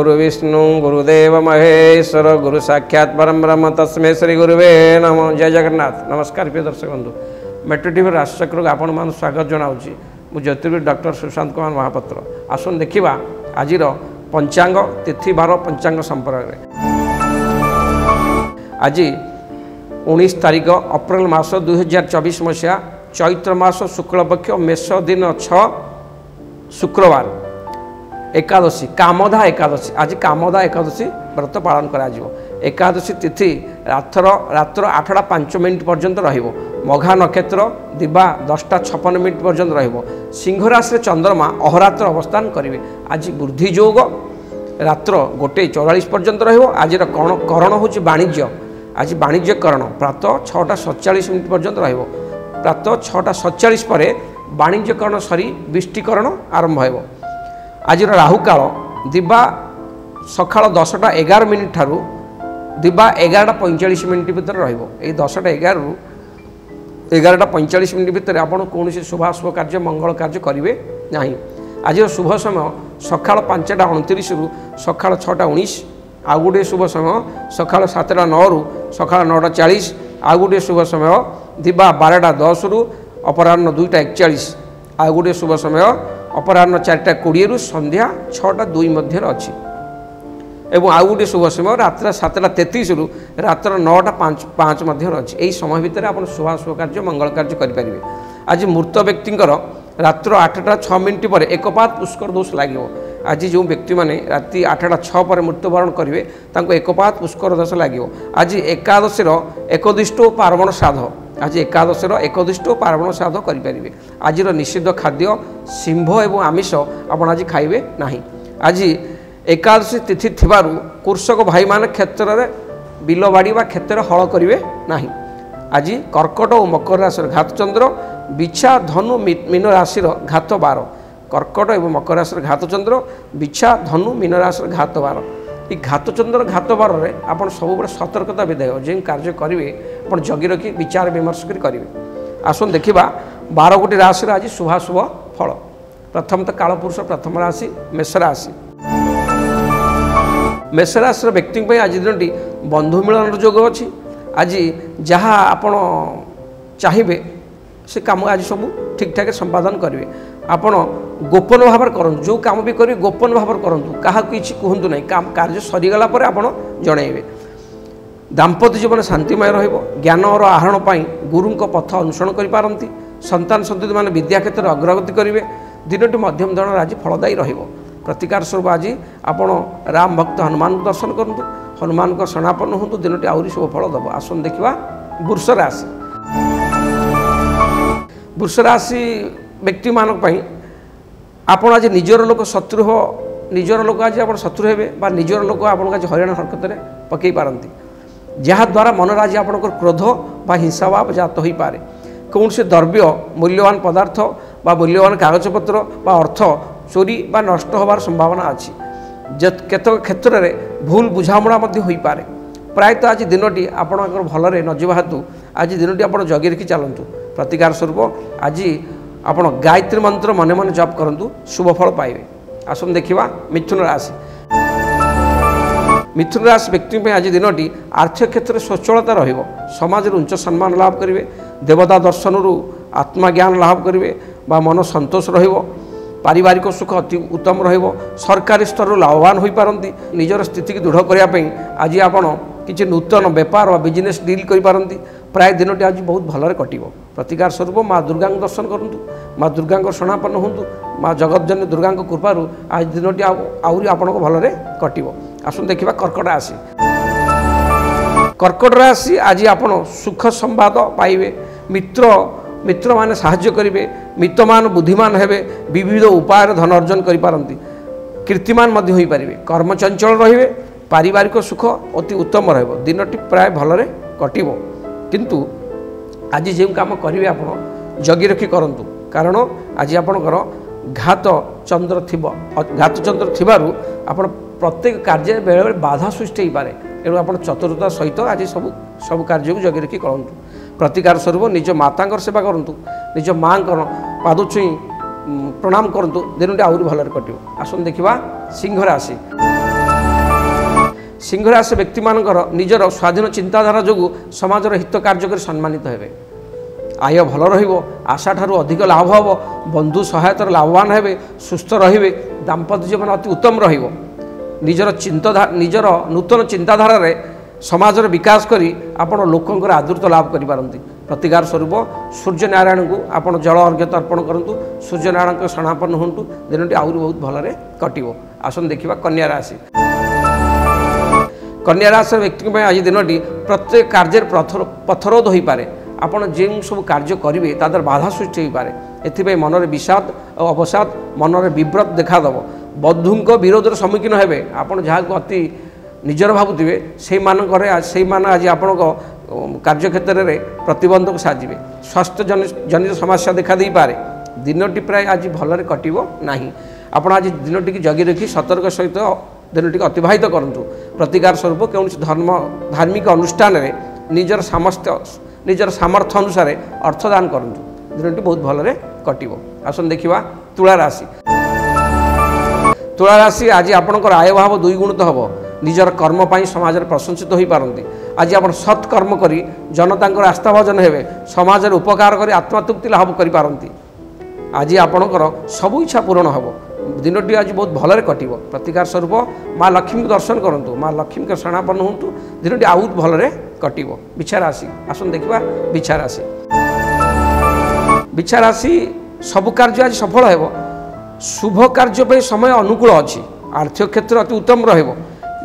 गुरु विष्णु गुरुदेव महेश्वर गुरु साक्षात परम ब्रह्म तस्मै श्री गुरुवे नमो। जय जगन्नाथ। नमस्कार प्रिय दर्शक बंधु, मेट्रो टीवी राष्ट्रचक्र आपण मान स्वागत जनाऊँगी। मु ज्योतिर्विद डॉक्टर सुशांत कुमार महापात्र। आसन देखा आज पंचांग तिथि बार पंचांग संपर्क में। आज 19 तारीख अप्रैल मास 2024 मसीहा चैत्र मास शुक्लपक्ष मेष दिन 6 शुक्रवार एकादशी कामदा एकादशी। आज कामदा एकादशी व्रत पालन करा एकादशी तिथि रात्र 8:05 पर्यंत रहिबो। मघा नक्षत्र दिबा 10:56 पर्यंत रहिबो। सिंह राशि चंद्रमा अहोरात्र अवस्थान करिवे। आज बुद्धि योग रात्र 1:44 पर्यंत रहिबो। आज करण होची वाणिज्य। आज वाणिज्य करण प्रातः 6:47 पर्यंत रहिबो। प्रातः 6:47 पर वाणिज्य करण सरी विष्टिकरण आरंभ हेबो। आज राहु काल दिबा सकाळ 10:11 ठारू दिबा 11:45 भितर रहिबो। ए 10:11 रु 11:45 भितर आपण कोनोसी शुभाशुभ कार्य मंगल कार्य करिवे नाही। आज शुभ समय सकाळ 5:29 रु सकाळ 6:19। आ गुटे शुभ समय सकाळ 7:09 रु सकाळ 9:40। आ गुटे शुभ समय दिबा 12:10 रु अपराह्न 2:41। आ गुटे शुभ समय अपराह्न 4:20 रु संध्या 6:02 मध्य अच्छी। एवं आउ गोटे शुभ समय रात्र 7:33 रु रात्र 9:05 मध्य अच्छी। यही समय भितर आप शुभाशुभ कार्य मंगल कार्य करेंगे। आज मृत व्यक्तिंकर रात्र 8:06 पर एकपात पुष्कर दोष लगे। आज जो व्यक्ति मैंने राति 8:06 पर मृत्युवरण करेंगे एकपात पुष्कर दोष लगे। आज एकादशी एकदिष्ट पार्वण श्राद्ध। आज एकादशी एकदिष्ट पार्वण श्राद्ध करेंगे। आज निषिद्ध खाद्य सिंह एवं आमिष आप आज खाइबे नहीं। आज एकादशी तिथि थिबारु कृषक भाई मान क्षेत्र में बिल बाड़ी बा क्षेत्र हल करेंगे नहीं। आज कर्कट और मकर राशि घात चंद्र बिछा धनु मीन राशि घात 12। कर्कट और मकर राशि घात चंद्र बिछा धनु मीन राशि घात 12। ये घात चंद्र घात 12 में आप सब सतर्कता विधेय जो कार्य करेंगे आप जगी रखी विचार विमर्श करेंगे। आसन देखा 12 गोटी राशि आज शुभाशुभ फल। प्रथम तो कालपुरुष प्रथम राशि मेष राशि। मेष राशि व्यक्ति आज दिन बंधु मिलन जोग अच्छी। आज जहाँ आपण चाहिए से काम आज सब ठीक ठाक संपादन करेंगे। आपण गोपन भाव करूँ जो काम भी करेंगे गोपन भाव करूँ क्या किसी कहतु ना काम कार्य सरीगला आप जनइबे। दाम्पत्य जीवन शांतिमय रहिबो। ज्ञान और आहरण पाई गुरु पथ अनुसरण करिपारंती। संतान संतति मान विद्या क्षेत्र में अग्रगति करेंगे। दिनटी मध्यम धरण आज फलदायी रहिबो। प्रतिकार स्वरूप आज आपण राम भक्त हनुमान को दर्शन करूँ। हनुमान को शरणापन्न हूँ। दिनटी आहरी शुभ फल दब। आसन देखा वृष राशि। वृष राशि व्यक्ति मानक पई आपण आज निजर लोक शत्रु हो। निजर लोक आज आप शत्रु हे निजर लोक आपन आज हरियाणा हरकत में पकई पारती। जहाद्वारा मन आज आप क्रोध बा हिंसा भाव जात हो पारे। कौन से द्रव्य मूल्यवान पदार्थ बा मूल्यवान कागजपत्र बा अर्थ चोरी बा नष्ट होबार संभावना अच्छी। केतक क्षेत्र में भूल बुझामणा हो पारे। प्रायतः आज दिनटी आपण भलरे नजिबा हेतु आज दिनटी आप जगी रखी चलतु। प्रतिकार स्वरूप आज आप गायत्री मंत्र मन मन जप करूँ शुभ फल पाइबे। आसन देखा मिथुन राशि। मिथुन राशि व्यक्ति आज दिनटी आर्थिक क्षेत्र में स्वच्छलता रहिबो। समाज उच्च सम्मान लाभ करेंगे। देवता दर्शन आत्मज्ञान लाभ करेंगे बा मन संतोष रहिबो। पारिवारिक सुख अति उत्तम रहिबो। सरकारी स्तर लाभवान हो पारती। निजर स्थिति की दृढ़ करने आज आप किसी नूतन व्यापार व बिजनेस डील करें। प्राय दिनटी आज बहुत भलरे कटिबो। प्रतिकार स्वरूप माँ दुर्गा दर्शन करूँ। माँ दुर्गा शरणापन्न हूँ। माँ जगतजननी दुर्गा कृपारू आज दिनटी आहरी आपण को भलरे कटिबो। आसन देखा कर्कट राशि। कर्कट राशि आज आपण सुख संवाद पाइबे। मित्र माने साहाय्य करेंगे। मित्रमान बुद्धिमान हेबे। विविध उपाय धन अर्जन करिपारंती। कीर्तिमान मध्य होई पारिबे। कर्म चंचल रहिबे। पारिवारिक सुख अति उत्तम रहिबो। दिनटी प्राय भलरे कटिबो। किंतु आज जो काम करेंगे आप जगी रखी करंतु। कारण आज आपणकर घात चंद्र थिबो। घात चंद्र थिबारु आपण प्रत्येक कार्य बेले बेले बाधा सृष्टि हो पारे। एणु आप चतुरता सहित आज सब कार्य को जगी रखी करंतु। प्रतिकार स्वरूप निज माता सेवा करूँ। निज माँ पाद छुई प्रणाम करूँ। दिनटी आहरी भलरे कटिबो। आसन देखा सिंह राशि। सिंह राशि व्यक्ति मानकर निजर स्वाधीन चिंताधारा जो समाजर हित कार्य कर सम्मानित हेबे आय भल रशा ठार अधिक लाभ हम बंधु सहायतार लाभवान हे सुस्थ रे दाम्पत्य जीवन अति उत्तम निजर निजर नूतन चिंताधारा समाजर विकास करी आपण लोकंकर आदृत लाभ करिपारंती। प्रतिकार स्वरूप सूर्य नारायण को आपण जल अर्घ्य तर्पण करंतु सूर्य नारायण शरणापन्न होंतु दिनटी आहुरी बहुत भलरे कटिबो। आसन देखिबा कन्या राशि। कन्या राशि व्यक्ति आज दिनटी प्रत्येक कार्य पथरोध हो पारे आपण जो सब कार्य करेंगे तादर बाधा सृष्टि हो पारे एथिपाई मनरे विषाद और अवसाद मनरे विव्रत देखादेव बंधुंक विरोधर सम्मुखीन हेबे आपण जहाँ अति निजर भावुवे से आज आपण कार्य क्षेत्र में प्रतिबंधक साजिबे स्वास्थ्य जनित समस्या देखा दे पारे दिनटी प्राय आज भलरे कटिबो नाही। आपण आज दिनटी की जगी रखी सतर्क सहित दिनटी अतिबाहित करंतु। प्रतिकार स्वरूप कौन धार्मिक अनुष्ठान में निजर सामर्थ्य अनुसार अर्थदान करंतु दिनटी बहुत भलरे कटिबो। आसन देखिबा तुला राशि। तुला राशि आज आपणकर आय भाव दुई गुणित हम निजर कर्म पाई समाज प्रशंसित हो पारती। आज आप सत्कर्म करी जनता आस्था भजन हेबे समाज उपकार करी आत्मतृप्ति लाभ करि पारंती। आज आपणकर सबु इच्छा पूरण हम दिनटी आज बहुत भलरे कटिबो। प्रतिकार स्वरूप माँ लक्ष्मी को दर्शन करंतु माँ लक्ष्मी के शरणापन्न होंतु दिनटी आउत भलरे कटिबो। बिछा राशि। आसन देखिबा बिछा राशि। बिछा राशि सबु कार्य आज सफल हेबो शुभ कार्य पे समय अनुकूल अच्छी आर्थिक क्षेत्र अति उत्तम रहिबो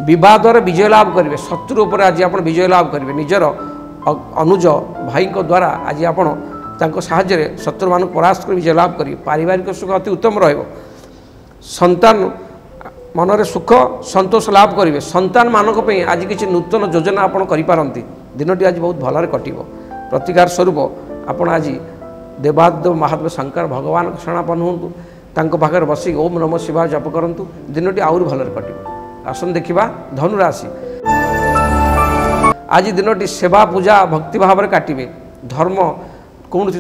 विवाद विजय लाभ करेंगे शत्रु उपर आज आप विजय लाभ करेंगे निजर अनुज भाई द्वारा आज आपण साहाय्य शत्रु मान परास्त कर विजय लाभ करेंगे पारिवारिक सुख अति उत्तम रहिबो संतान मनरे सुख संतोष लाभ करेंगे संतान मानक पे आज किसी नूतन योजना आपण करि पारंती दिनटी आज बहुत भलरे कटिबो। प्रतिकार स्वरूप आपण आज देवादेव महादेव शंकर भगवान शरणापन्न होंतु तांको पाखरे बसी ओम नमः शिवाय जप करंतु दिनटी आउरी भलरे कटिबो। आसन देखिबा धनुराशि। आज दिनटी सेवा पूजा भक्ति भाव में काटिबे धर्म कौन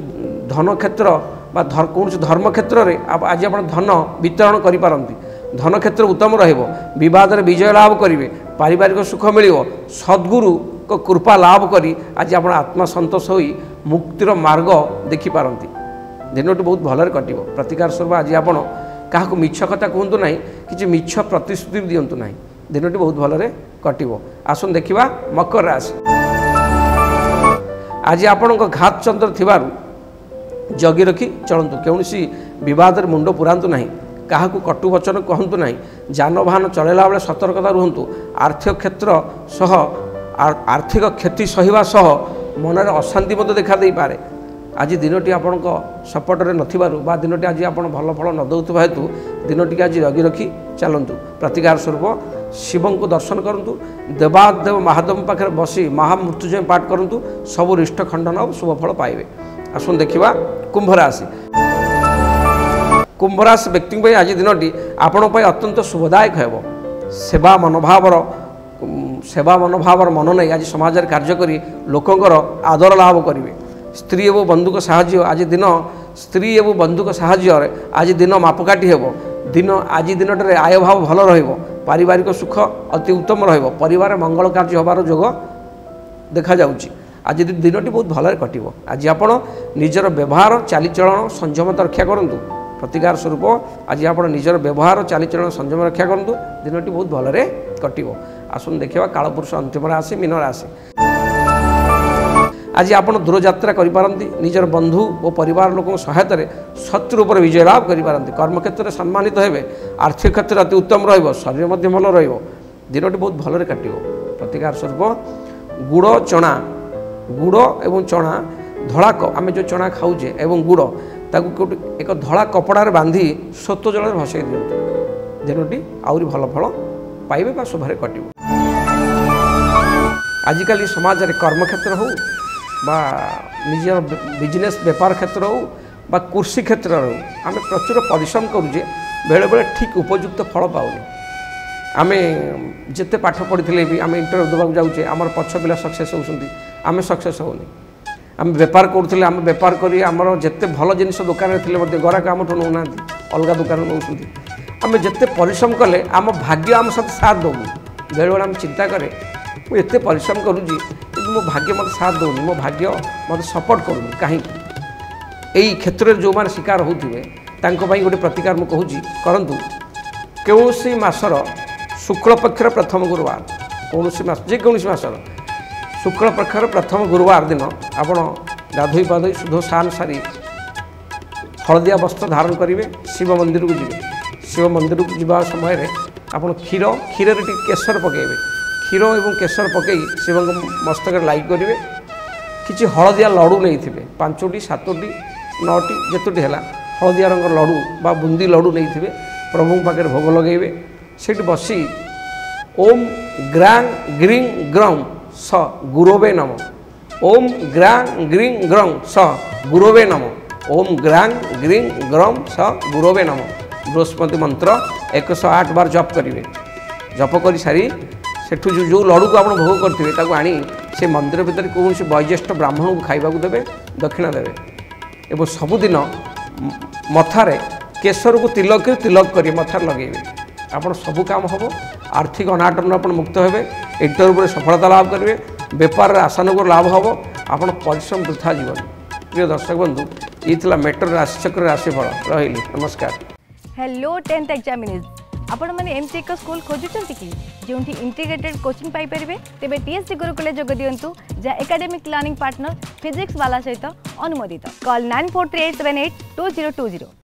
धन क्षेत्र कौन धर्म क्षेत्र में आज आप धन वितरण करि पारंती धन क्षेत्र उत्तम रहिबो विवाद विजय लाभ करेंगे पारिवारिक सुख मिलिबो सद्गुरु को कृपा लाभ करी आज आप आत्मसंतोष होई मुक्तिर मार्ग देखि पारंती दिनटी बहुत भलरे कटिबो। प्रतिकार स्वरूप आज आपण क्या मिछ कथा कहतु ना कि मिछ प्रतिश्रुति दिंतु ना दिनटी बहुत भलरे कटिबो। आसन देखिबा मकर राशि। आज आपण घात चंद्र थिबारु जगी रखी चलतु कौनसी विवाद मुंड पुरांतु ना क्या कटु वचन कहतु ना जानवाहन चलैला बेले सतर्कता रुहतु आर्थिक क्षेत्र सह आर्थिक क्षति सहिबा सह मनरे अशांति मत देखा दे पारे आज दिनटी आपण सपोर्टे नथिबारु बा दिनटी आज आप भल फल न दौथुवा हेतु दिनटी आज जगी रखी चलतु। प्रतिकार स्वरूप शिव को दर्शन करंतु देवादेव महादेव पाखे बसी महामृत्युंजय पाठ करंतु सबु रिष्ट खंडन और शुभ फल पाइबे। आसन देखिबा कुंभ राशि। कुंभ राशि व्यक्ति आज दिनटी आपण अत्यंत शुभदायक हेबो सेवा मनोभावर मन नहीं आज समाज कार्य करी लोकंकर आदर लाभ करेंगे स्त्री एवं बंधुक साहाय्य आज दिन स्त्री एवं बंधुक साहाय्य आज दिन मापकाठी हेबो दिन आज दिनटे आय भाव भल रहिबो पारिवारिक सुख अति उत्तम रहिबो परिवार मंगल कार्य होबार जोग देखा जाउची आज दिनटी बहुत भलरे कटिबो। आज आपण निजर व्यवहार चालीचलन संयमता रक्षा करंतु। प्रतिकार स्वरूप आज आप निजर व्यवहार चालीचलन संयम रक्षा करंतु दिनटी बहुत भलरे कटिबो। आसन देखिबा कालपुरुष अंतिम राशि मीन राशि। आज आप दूर यात्रा करिपारंती निजर बंधु और परिवार लोक सहायता शत्रु उपर विजय लाभ करिपारंती कर्म क्षेत्र में सम्मानित हेबे आर्थिक क्षेत्र अति उत्तम रहिबो शरीर मध्य भल रहिबो दिनटी बहुत भलरे काटिबो। प्रतिकार स्वरूप गुड़ चना गुड़ एवं चना धड़ा आम जो चना खाऊे एवं गुड़ ताकू एक धड़ा कपड़ार बांधी स्वत जल भसई दिंतु दिनटी आउरी भल फल पाइबे बा शुभरे कटिबो। आजिकल समाज रे कर्म क्षेत्र हो बा निज बिजनेस व्यापार क्षेत्र हो बा कृषि क्षेत्र हो आम प्रचुर परिश्रम करुचे बेले बेले ठीक उपयुक्त फल पाऊनी आम जिते पाठ पढ़ी भी आम इंटरव्यू देवाक जाऊे आम पछ पिला सक्सेस होती आम सक्सेस होनी आम बेपार करुले आम बेपार करी आमर जिते भल जिनिस दुकान थे गराक आम ठू नौना अलग दुकान नौ आम जिते परिश्रम कले आम भाग्य आम साथ साथ दौनी बेले बेले आम चिंता करे मुझे एत परिश्रम करुँची कि मो भाग्य मत साथ दौनी मो भाग्य मत सपोर्ट करूँ कहीं यही क्षेत्र में जो मैंने शिकार होते गोटे प्रतिकार मुझे कहूँ करंतु कौन मासर शुक्ल पक्षर प्रथम गुरुवार कौन जेकोसी मासर शुक्ल पक्षर प्रथम गुरुवार दिन आपण गाधोई पाधोई शुद्ध स्नान सारी हलदिया वस्त्र धारण करेंगे शिव मंदिर को जी शिव मंदिर को जीवा समय आप क्षीर क्षीर केसर पकेबे क्षीर और केसर पकई शिव मस्तक लाइक करेंगे किसी हलदिया लड़ू नहीं थे 5टी 7टी 9टी जितोटी है हलदिया रंग लड़ू बा बुंदी लड़ू नहीं थे प्रभु पाखे भोग लगे से बसी ओम ग्रां ग्रीं ग्रं स गुरवे नम ओम ग्रां ग्रीं ग्रं स गुरवे नम ओम ग्रां ग्रीं ग्रं स गुरवे नम बृहस्पति मंत्र 108 बार जप करेंगे जप कर सारी सेठू जो लड़ू को आप भोग करेंगे आनी से मंदिर भितर कौन वयोज्येष्ठ ब्राह्मण को खाइबा देवे दक्षिणा देवे एवं सबुदिन मथारे केसर को तिलक करेंगे मथार लगेबे आप सबू काम हम आर्थिक अनाटन आप मुक्त हे इंटरव्यू सफलता लाभ करेंगे बेपार आशानुकूल लाभ हम आप परिश्रम वृथा जीवन प्रिय दर्शक बंधु ये मेटर राशिचक्र राशिफल रही नमस्कार। हेलो 10th एग्जामिनीज आपण मैंने एमती एक स्कूल खोजुंट कि जो इंटीग्रेटेड कोचिंग पाइपर तेज टीएससी गुरुकुल जोग दिंतु जहाँ एकेडमिक लर्निंग पार्टनर फिजिक्स वाला सहित अनुमोदित कॉल 9438782020।